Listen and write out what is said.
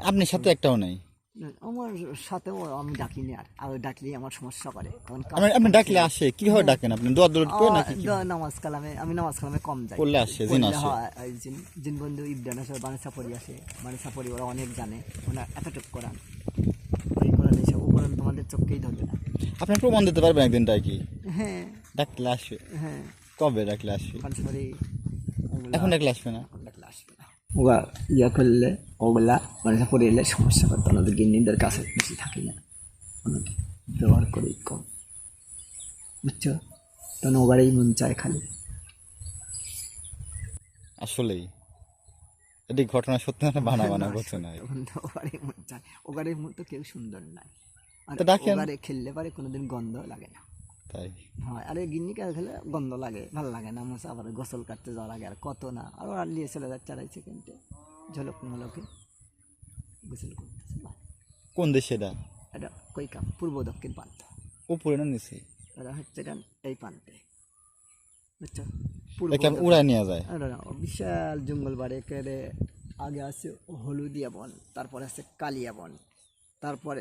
আপনার সাথে একটাও নাই? না, আমার সাথেও আমি ডাকিনি, আর ডাকলেই আমার সমস্যা করে, কারণ আপনি ডাকলে আসে, কিভাবে ডাকেন আপনি? দোয়া দৌড় করে নাকি কি? নামাজ কালামে, আমি নামাজ কালামে কম যাই, পড়লে আসে, জিন পড়লে আসে। হয় ওই জিন বন্ধু ইবদান আসে, বানেসা পড়ি আসে, বানেসা পড়ি ওরা অনেক জানে, ওরা এতটুক কোরআন, ওই কোরআন এসে ও কোরআন তোমাদের চোখকেই ধরবে না। আপনি প্রমাণ দিতে পারবেন একদিন ডাকি? হ্যাঁ ডাকলে আসবে। হ্যাঁ, কবে ডাকলে আসবে? বানেসা পড়ি এখন ডাকলে আসবে না? এখন ডাকলে আসবে না। ওরা ইয়া করলে ওগুলা বানেসা পড়ে এলে সমস্যা করতো না, গিন্নিদের কাছে বেশি থাকি না, ওনাদের ব্যবহার করি কম, বুঝছো? তখন ওবারেই মন চায় খালি। আসলেই এটি ঘটনা সত্যি না বানা বানা না, করছে না? তখন তো ওবারে মন চায়, ওগারের মতো কেউ সুন্দর নাই, আর তো ডাকেন। ওগারে খেললে পারে কোনোদিন গন্ধ লাগে না। তাই? হয়, আরে গিন্নি কাজ খেলে গন্ধ লাগে, ভালো লাগে না, মশা আবার গোসল কাটতে যাওয়া লাগে, আর কত না, আর ওরা নিয়ে চলে যাচ্ছে 2.5 সেকেন্ডে ঝলক মলকে গোসল করতেছে, বাহ। কোন দেশে এটা? এটা কৈকাম, পূর্ব দক্ষিণ প্রান্ত, উপরে না নিচে? এটা হচ্ছে এটা এই প্রান্তে, বুঝছো? পূর্ব একে উড়ায় নিয়ে যায়? বিশাল জঙ্গল বাড়ি একেবারে, আগে আছে হলুদিয়া বন, তারপরে আছে কালিয়া বন, তারপরে